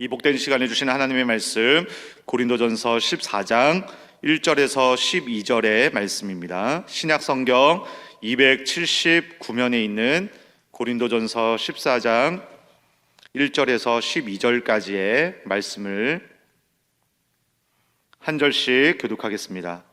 이 복된 시간에 주신 하나님의 말씀 고린도전서 14장 1절에서 12절의 말씀입니다. 신약성경 279면에 있는 고린도전서 14장 1절에서 12절까지의 말씀을 한 절씩 교독하겠습니다.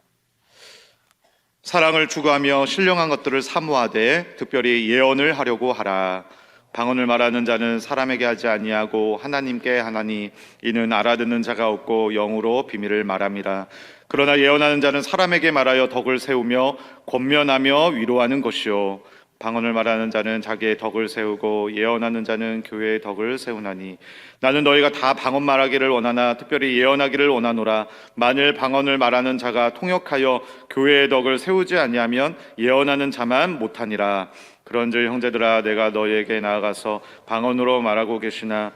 사랑을 추구하며 신령한 것들을 사모하되 특별히 예언을 하려고 하라. 방언을 말하는 자는 사람에게 하지 아니하고 하나님께 하나니 이는 알아듣는 자가 없고 영으로 비밀을 말함이라. 그러나 예언하는 자는 사람에게 말하여 덕을 세우며 권면하며 위로하는 것이요 방언을 말하는 자는 자기의 덕을 세우고 예언하는 자는 교회의 덕을 세우나니 나는 너희가 다 방언 말하기를 원하나 특별히 예언하기를 원하노라. 만일 방언을 말하는 자가 통역하여 교회의 덕을 세우지 아니하면 예언하는 자만 못하니라. 그런즉 형제들아 내가 너희에게 나아가서 방언으로 말하고 계시나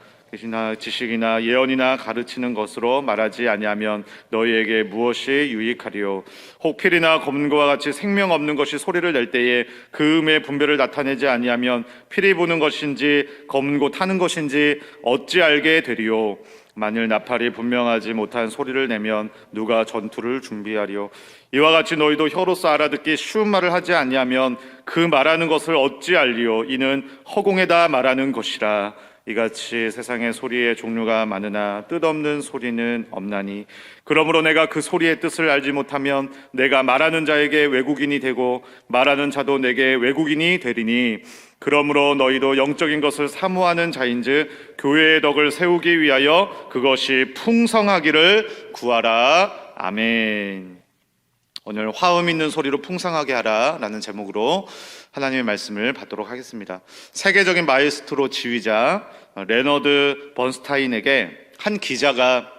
지식이나 예언이나 가르치는 것으로 말하지 아니하면 너희에게 무엇이 유익하리요. 혹 필이나 검은고와 같이 생명 없는 것이 소리를 낼 때에 그 음의 분별을 나타내지 아니하면 필이 부는 것인지 검은고 타는 것인지 어찌 알게 되리요. 만일 나팔이 분명하지 못한 소리를 내면 누가 전투를 준비하리요. 이와 같이 너희도 혀로서 알아듣기 쉬운 말을 하지 아니하면 그 말하는 것을 어찌 알리요. 이는 허공에다 말하는 것이라. 이같이 세상의 소리의 종류가 많으나 뜻없는 소리는 없나니 그러므로 내가 그 소리의 뜻을 알지 못하면 내가 말하는 자에게 외국인이 되고 말하는 자도 내게 외국인이 되리니 그러므로 너희도 영적인 것을 사모하는 자인즉 교회의 덕을 세우기 위하여 그것이 풍성하기를 구하라. 아멘. 오늘 화음 있는 소리로 풍성하게 하라 라는 제목으로 하나님의 말씀을 받도록 하겠습니다. 세계적인 마에스트로 지휘자 레너드 번스타인에게 한 기자가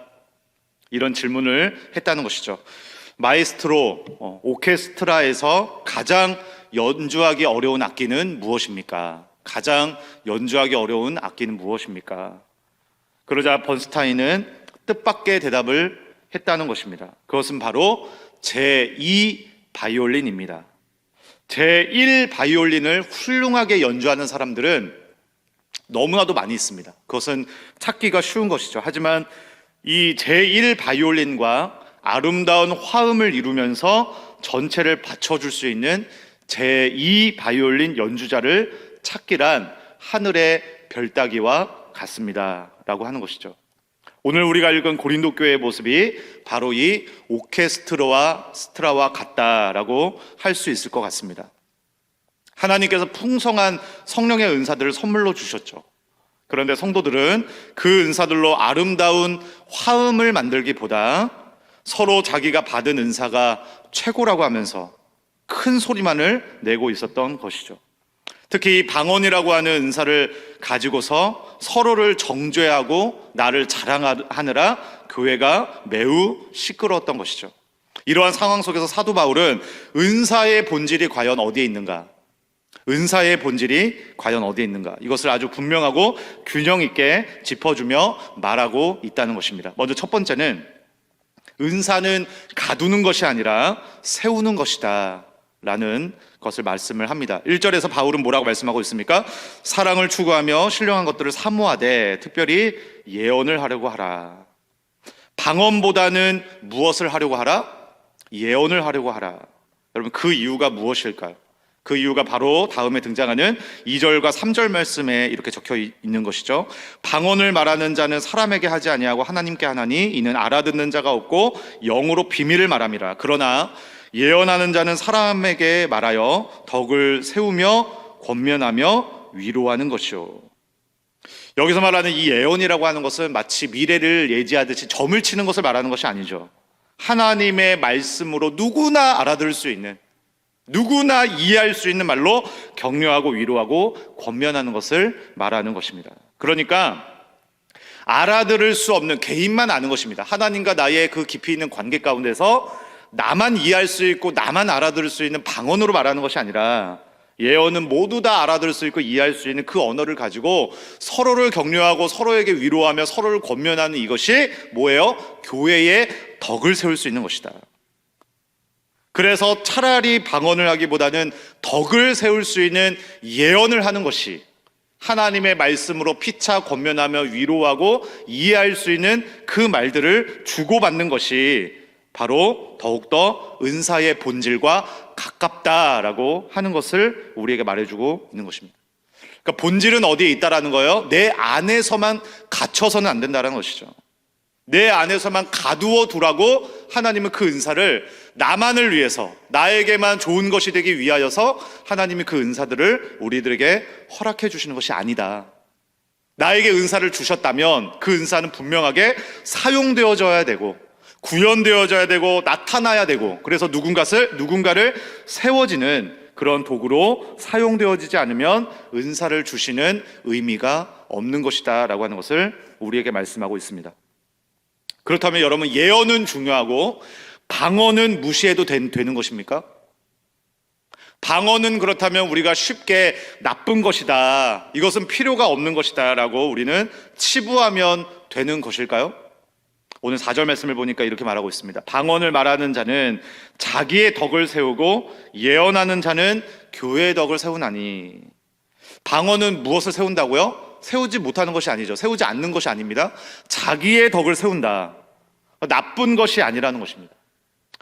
이런 질문을 했다는 것이죠. 마에스트로, 오케스트라에서 가장 연주하기 어려운 악기는 무엇입니까? 가장 연주하기 어려운 악기는 무엇입니까? 그러자 번스타인은 뜻밖의 대답을 했다는 것입니다. 그것은 바로 제2 바이올린입니다. 제1 바이올린을 훌륭하게 연주하는 사람들은 너무나도 많이 있습니다. 그것은 찾기가 쉬운 것이죠. 하지만 이 제1 바이올린과 아름다운 화음을 이루면서 전체를 받쳐줄 수 있는 제2 바이올린 연주자를 찾기란 하늘의 별 따기와 같습니다 라고 하는 것이죠. 오늘 우리가 읽은 고린도 교회의 모습이 바로 이 오케스트라와 같다라고 할 수 있을 것 같습니다. 하나님께서 풍성한 성령의 은사들을 선물로 주셨죠. 그런데 성도들은 그 은사들로 아름다운 화음을 만들기보다 서로 자기가 받은 은사가 최고라고 하면서 큰 소리만을 내고 있었던 것이죠. 특히 방언이라고 하는 은사를 가지고서 서로를 정죄하고 나를 자랑하느라 교회가 매우 시끄러웠던 것이죠. 이러한 상황 속에서 사도 바울은 은사의 본질이 과연 어디에 있는가? 은사의 본질이 과연 어디에 있는가? 이것을 아주 분명하고 균형 있게 짚어주며 말하고 있다는 것입니다. 먼저 첫 번째는 은사는 가두는 것이 아니라 세우는 것이다 라는 것을 말씀을 합니다. 1절에서 바울은 뭐라고 말씀하고 있습니까? 사랑을 추구하며 신령한 것들을 사모하되 특별히 예언을 하려고 하라. 방언보다는 무엇을 하려고 하라? 예언을 하려고 하라. 여러분 그 이유가 무엇일까요? 그 이유가 바로 다음에 등장하는 2절과 3절 말씀에 이렇게 적혀 있는 것이죠. 방언을 말하는 자는 사람에게 하지 아니하고 하나님께 하나니 이는 알아듣는 자가 없고 영으로 비밀을 말함이라. 그러나 예언하는 자는 사람에게 말하여 덕을 세우며 권면하며 위로하는 것이요. 여기서 말하는 이 예언이라고 하는 것은 마치 미래를 예지하듯이 점을 치는 것을 말하는 것이 아니죠. 하나님의 말씀으로 누구나 알아들을 수 있는, 누구나 이해할 수 있는 말로 격려하고 위로하고 권면하는 것을 말하는 것입니다. 그러니까 알아들을 수 없는, 개인만 아는 것입니다. 하나님과 나의 그 깊이 있는 관계 가운데서 나만 이해할 수 있고 나만 알아들을 수 있는 방언으로 말하는 것이 아니라 예언은 모두 다 알아들을 수 있고 이해할 수 있는 그 언어를 가지고 서로를 격려하고 서로에게 위로하며 서로를 권면하는 이것이 뭐예요? 교회의 덕을 세울 수 있는 것이다. 그래서 차라리 방언을 하기보다는 덕을 세울 수 있는 예언을 하는 것이 하나님의 말씀으로 피차 권면하며 위로하고 이해할 수 있는 그 말들을 주고받는 것이 바로 더욱더 은사의 본질과 가깝다라고 하는 것을 우리에게 말해주고 있는 것입니다. 그러니까 본질은 어디에 있다라는 거예요? 내 안에서만 갇혀서는 안 된다는 것이죠. 내 안에서만 가두어 두라고 하나님은 그 은사를 나만을 위해서, 나에게만 좋은 것이 되기 위하여서 하나님이 그 은사들을 우리들에게 허락해 주시는 것이 아니다. 나에게 은사를 주셨다면 그 은사는 분명하게 사용되어져야 되고 구현되어져야 되고 나타나야 되고, 그래서 누군가를 세워지는 그런 도구로 사용되어지지 않으면 은사를 주시는 의미가 없는 것이다 라고 하는 것을 우리에게 말씀하고 있습니다. 그렇다면 여러분, 예언은 중요하고 방언은 무시해도 되는 것입니까? 방언은 그렇다면 우리가 쉽게 나쁜 것이다, 이것은 필요가 없는 것이다 라고 우리는 치부하면 되는 것일까요? 오늘 4절 말씀을 보니까 이렇게 말하고 있습니다. 방언을 말하는 자는 자기의 덕을 세우고 예언하는 자는 교회의 덕을 세우나니. 방언은 무엇을 세운다고요? 세우지 못하는 것이 아니죠. 세우지 않는 것이 아닙니다. 자기의 덕을 세운다. 나쁜 것이 아니라는 것입니다.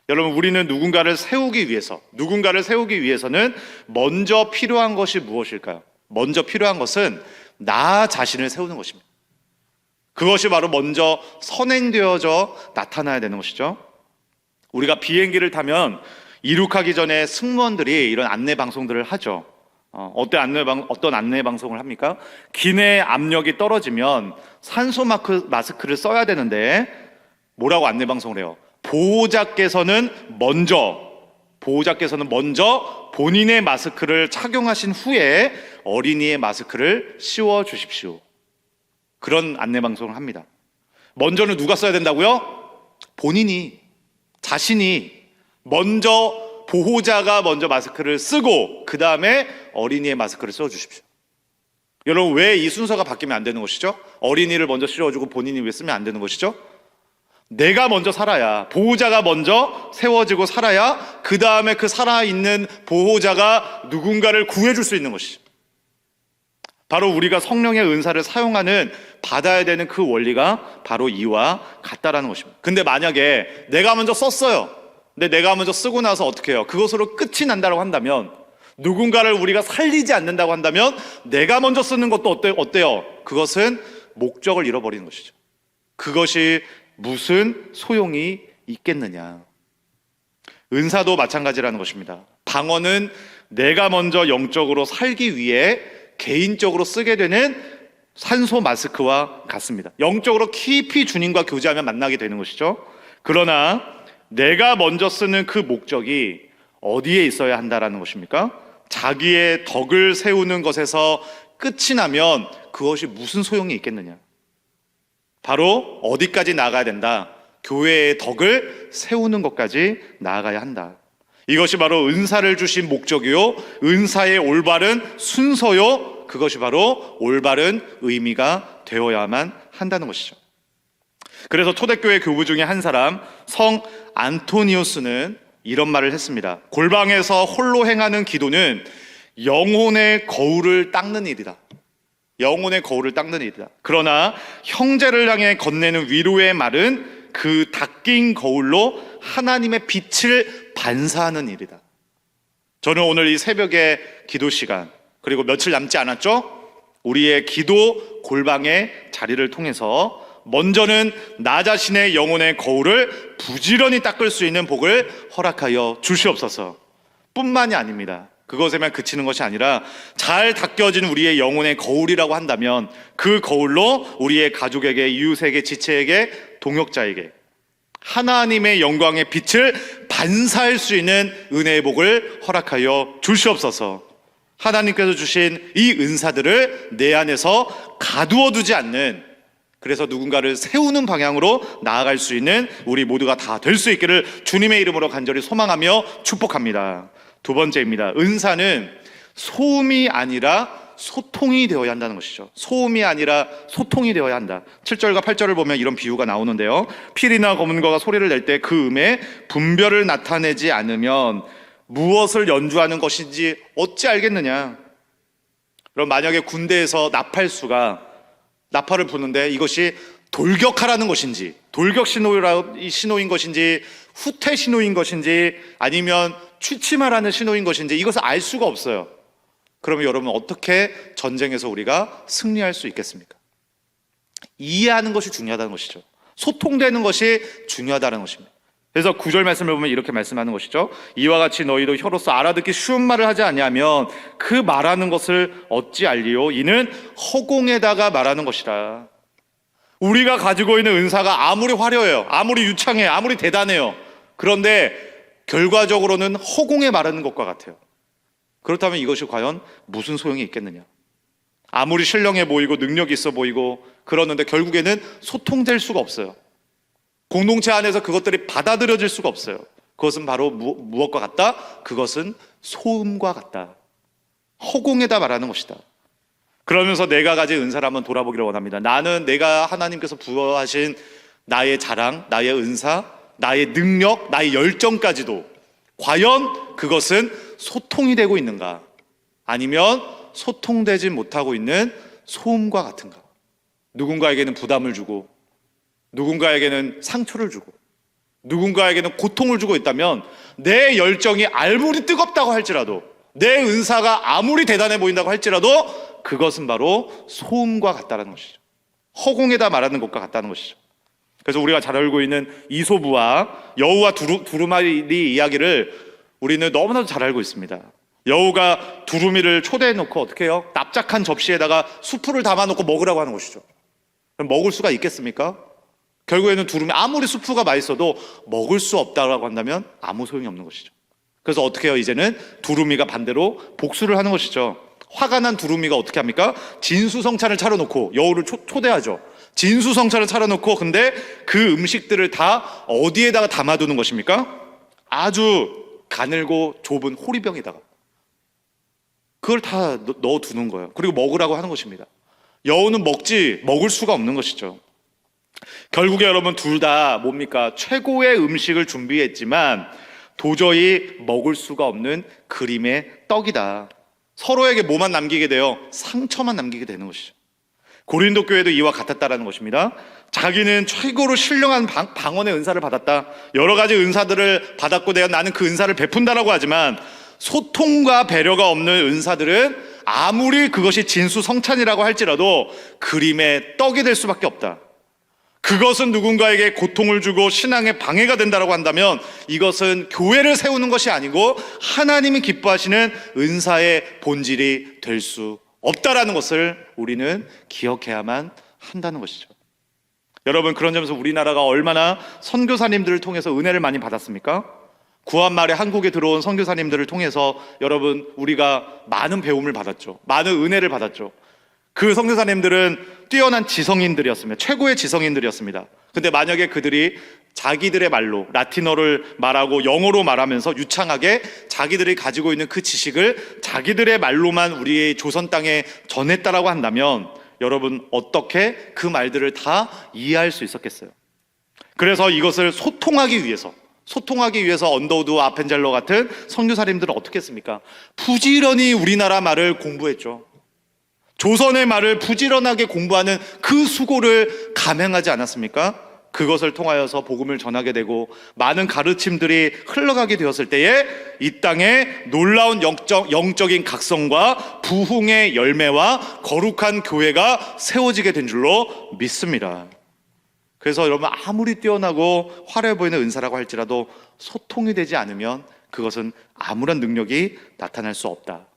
여러분, 우리는 누군가를 세우기 위해서는 먼저 필요한 것이 무엇일까요? 먼저 필요한 것은 나 자신을 세우는 것입니다. 그것이 바로 먼저 선행되어져 나타나야 되는 것이죠. 우리가 비행기를 타면 이륙하기 전에 승무원들이 이런 안내 방송들을 하죠. 어떤 안내 방송을 합니까? 기내 압력이 떨어지면 산소 마스크를 써야 되는데 뭐라고 안내 방송을 해요? 보호자께서는 먼저 본인의 마스크를 착용하신 후에 어린이의 마스크를 씌워 주십시오. 그런 안내 방송을 합니다. 먼저는 누가 써야 된다고요? 본인이, 자신이 먼저, 보호자가 먼저 마스크를 쓰고 그 다음에 어린이의 마스크를 써주십시오. 여러분, 왜 이 순서가 바뀌면 안 되는 것이죠? 어린이를 먼저 씌워주고 본인이 왜 쓰면 안 되는 것이죠? 내가 먼저 살아야, 보호자가 먼저 세워지고 살아야 그 다음에 그 살아있는 보호자가 누군가를 구해줄 수 있는 것이죠. 바로 우리가 성령의 은사를 사용하는, 받아야 되는 그 원리가 바로 이와 같다라는 것입니다. 근데 만약에 내가 먼저 썼어요. 근데 내가 먼저 쓰고 나서 어떻게 해요? 그것으로 끝이 난다고 한다면, 누군가를 우리가 살리지 않는다고 한다면 내가 먼저 쓰는 것도 어때요? 그것은 목적을 잃어버리는 것이죠. 그것이 무슨 소용이 있겠느냐. 은사도 마찬가지라는 것입니다. 방언은 내가 먼저 영적으로 살기 위해 개인적으로 쓰게 되는 산소 마스크와 같습니다. 영적으로 깊이 주님과 교제하면 만나게 되는 것이죠. 그러나 내가 먼저 쓰는 그 목적이 어디에 있어야 한다라는 것입니까? 자기의 덕을 세우는 것에서 끝이 나면 그것이 무슨 소용이 있겠느냐. 바로 어디까지 나아가야 된다? 교회의 덕을 세우는 것까지 나아가야 한다. 이것이 바로 은사를 주신 목적이요, 은사의 올바른 순서요, 그것이 바로 올바른 의미가 되어야만 한다는 것이죠. 그래서 초대교회 교부 중에 한 사람, 성 안토니우스는 이런 말을 했습니다. 골방에서 홀로 행하는 기도는 영혼의 거울을 닦는 일이다. 영혼의 거울을 닦는 일이다. 그러나 형제를 향해 건네는 위로의 말은 그 닦인 거울로 하나님의 빛을 반사하는 일이다. 저는 오늘 이 새벽의 기도 시간, 그리고 며칠 남지 않았죠? 우리의 기도 골방의 자리를 통해서 먼저는 나 자신의 영혼의 거울을 부지런히 닦을 수 있는 복을 허락하여 주시옵소서. 뿐만이 아닙니다. 그것에만 그치는 것이 아니라 잘 닦여진 우리의 영혼의 거울이라고 한다면 그 거울로 우리의 가족에게, 이웃에게, 지체에게, 동역자에게 하나님의 영광의 빛을 반사할 수 있는 은혜의 복을 허락하여 주시옵소서. 하나님께서 주신 이 은사들을 내 안에서 가두어 두지 않는, 그래서 누군가를 세우는 방향으로 나아갈 수 있는 우리 모두가 다 될 수 있기를 주님의 이름으로 간절히 소망하며 축복합니다. 두 번째입니다. 은사는 소음이 아니라 소통이 되어야 한다는 것이죠. 소음이 아니라 소통이 되어야 한다. 7절과 8절을 보면 이런 비유가 나오는데요. 필이나 검은거가 소리를 낼 때 그 음에 분별을 나타내지 않으면 무엇을 연주하는 것인지 어찌 알겠느냐. 그럼 만약에 군대에서 나팔을 부는데 이것이 돌격하라는 것인지, 돌격 신호인 것인지, 후퇴 신호인 것인지, 아니면 취침하라는 신호인 것인지 이것을 알 수가 없어요. 그러면 여러분 어떻게 전쟁에서 우리가 승리할 수 있겠습니까? 이해하는 것이 중요하다는 것이죠. 소통되는 것이 중요하다는 것입니다. 그래서 9절 말씀을 보면 이렇게 말씀하는 것이죠. 이와 같이 너희도 혀로서 알아듣기 쉬운 말을 하지 아니하면 그 말하는 것을 어찌 알리요? 이는 허공에다가 말하는 것이라. 우리가 가지고 있는 은사가 아무리 화려해요, 아무리 유창해요, 아무리 대단해요. 그런데 결과적으로는 허공에 말하는 것과 같아요. 그렇다면 이것이 과연 무슨 소용이 있겠느냐? 아무리 신령해 보이고 능력이 있어 보이고 그러는데 결국에는 소통될 수가 없어요. 공동체 안에서 그것들이 받아들여질 수가 없어요. 그것은 바로 무엇과 같다? 그것은 소음과 같다. 허공에다 말하는 것이다. 그러면서 내가 가진 은사를 한번 돌아보기를 원합니다. 나는 내가 하나님께서 부여하신 나의 자랑, 나의 은사, 나의 능력, 나의 열정까지도 과연 그것은 소통이 되고 있는가? 아니면 소통되지 못하고 있는 소음과 같은가? 누군가에게는 부담을 주고, 누군가에게는 상처를 주고, 누군가에게는 고통을 주고 있다면 내 열정이 아무리 뜨겁다고 할지라도, 내 은사가 아무리 대단해 보인다고 할지라도 그것은 바로 소음과 같다는 것이죠. 허공에다 말하는 것과 같다는 것이죠. 그래서 우리가 잘 알고 있는 이솝우와 여우와 두루마리 이야기를 우리는 너무나도 잘 알고 있습니다. 여우가 두루미를 초대해 놓고 어떻게 해요? 납작한 접시에다가 수프를 담아 놓고 먹으라고 하는 것이죠. 그럼 먹을 수가 있겠습니까? 결국에는 두루미, 아무리 수프가 맛있어도 먹을 수 없다고 한다면 아무 소용이 없는 것이죠. 그래서 어떻게 해요? 이제는 두루미가 반대로 복수를 하는 것이죠. 화가 난 두루미가 어떻게 합니까? 진수성찬을 차려놓고 여우를 초대하죠. 진수성찬을 차려놓고, 근데 그 음식들을 다 어디에다가 담아두는 것입니까? 아주 가늘고 좁은 호리병에다가 그걸 다 넣어두는 거예요. 그리고 먹으라고 하는 것입니다. 여우는 먹을 수가 없는 것이죠. 결국에 여러분 둘 다 뭡니까? 최고의 음식을 준비했지만 도저히 먹을 수가 없는 그림의 떡이다. 서로에게 뭐만 남기게 돼요? 상처만 남기게 되는 것이죠. 고린도 교회도 이와 같았다라는 것입니다. 자기는 최고로 신령한 방언의 은사를 받았다. 여러 가지 은사들을 받았고 나는 그 은사를 베푼다라고 하지만 소통과 배려가 없는 은사들은 아무리 그것이 진수성찬이라고 할지라도 그림의 떡이 될 수밖에 없다. 그것은 누군가에게 고통을 주고 신앙에 방해가 된다라고 한다면 이것은 교회를 세우는 것이 아니고 하나님이 기뻐하시는 은사의 본질이 될 수 없다라는 것을 우리는 기억해야만 한다는 것이죠. 여러분, 그런 점에서 우리나라가 얼마나 선교사님들을 통해서 은혜를 많이 받았습니까? 구한 말에 한국에 들어온 선교사님들을 통해서 여러분 우리가 많은 배움을 받았죠. 많은 은혜를 받았죠. 그 선교사님들은 뛰어난 지성인들이었습니다. 최고의 지성인들이었습니다. 근데 만약에 그들이 자기들의 말로 라틴어를 말하고 영어로 말하면서 유창하게 자기들이 가지고 있는 그 지식을 자기들의 말로만 우리의 조선 땅에 전했다라고 한다면 여러분 어떻게 그 말들을 다 이해할 수 있었겠어요? 그래서 이것을 소통하기 위해서 언더우드 아펜젤러 같은 선교사님들은 어떻게 했습니까? 부지런히 우리나라 말을 공부했죠. 조선의 말을 부지런하게 공부하는 그 수고를 감행하지 않았습니까? 그것을 통하여서 복음을 전하게 되고 많은 가르침들이 흘러가게 되었을 때에 이 땅에 놀라운 영적인 각성과 부흥의 열매와 거룩한 교회가 세워지게 된 줄로 믿습니다. 그래서 여러분 아무리 뛰어나고 화려해 보이는 은사라고 할지라도 소통이 되지 않으면 그것은 아무런 능력이 나타날 수 없다.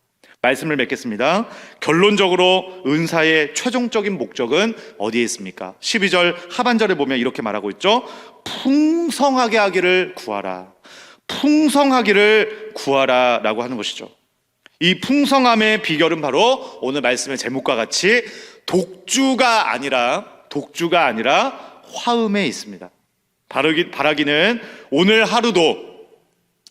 말씀을 맺겠습니다. 결론적으로 은사의 최종적인 목적은 어디에 있습니까? 12절 하반절에 보면 이렇게 말하고 있죠. 풍성하게 하기를 구하라. 풍성하기를 구하라 라고 하는 것이죠. 이 풍성함의 비결은 바로 오늘 말씀의 제목과 같이 독주가 아니라 화음에 있습니다. 바라기는 오늘 하루도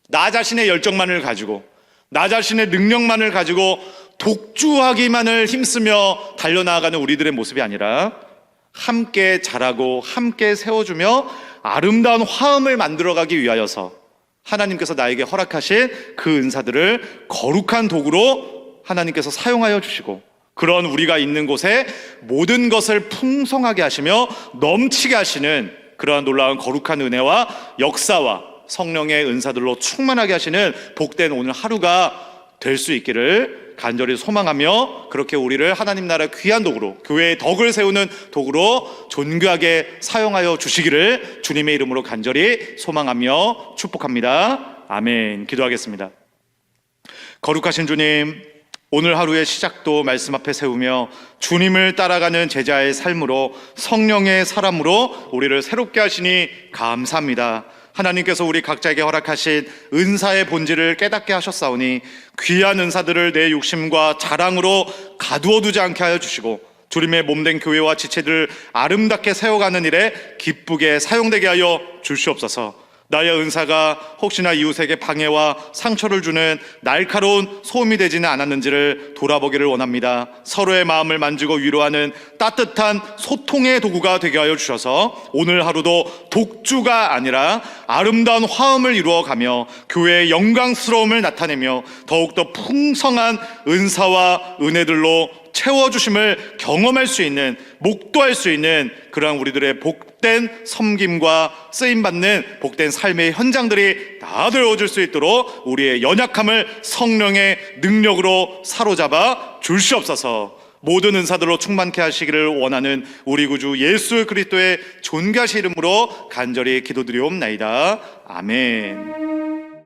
나 자신의 열정만을 가지고 나 자신의 능력만을 가지고 독주하기만을 힘쓰며 달려나가는 우리들의 모습이 아니라 함께 자라고 함께 세워주며 아름다운 화음을 만들어가기 위하여서 하나님께서 나에게 허락하신 그 은사들을 거룩한 도구로 하나님께서 사용하여 주시고 그런 우리가 있는 곳에 모든 것을 풍성하게 하시며 넘치게 하시는 그러한 놀라운 거룩한 은혜와 역사와 성령의 은사들로 충만하게 하시는 복된 오늘 하루가 될 수 있기를 간절히 소망하며, 그렇게 우리를 하나님 나라 귀한 도구로, 교회의 덕을 세우는 도구로 존귀하게 사용하여 주시기를 주님의 이름으로 간절히 소망하며 축복합니다. 아멘. 기도하겠습니다. 거룩하신 주님, 오늘 하루의 시작도 말씀 앞에 세우며 주님을 따라가는 제자의 삶으로, 성령의 사람으로 우리를 새롭게 하시니 감사합니다. 하나님께서 우리 각자에게 허락하신 은사의 본질을 깨닫게 하셨사오니 귀한 은사들을 내 욕심과 자랑으로 가두어 두지 않게 하여 주시고, 주님의 몸된 교회와 지체들을 아름답게 세워가는 일에 기쁘게 사용되게 하여 주시옵소서. 나의 은사가 혹시나 이웃에게 방해와 상처를 주는 날카로운 소음이 되지는 않았는지를 돌아보기를 원합니다. 서로의 마음을 만지고 위로하는 따뜻한 소통의 도구가 되게 하여 주셔서 오늘 하루도 독주가 아니라 아름다운 화음을 이루어가며 교회의 영광스러움을 나타내며 더욱더 풍성한 은사와 은혜들로 채워주심을 경험할 수 있는, 목도할 수 있는 그러한 우리들의 복된 섬김과 쓰임받는 복된 삶의 현장들이 다 되어줄 수 있도록 우리의 연약함을 성령의 능력으로 사로잡아 주시옵소서. 모든 은사들로 충만케 하시기를 원하는 우리 구주 예수 그리스도의 존귀하신 이름으로 간절히 기도드리옵나이다. 아멘.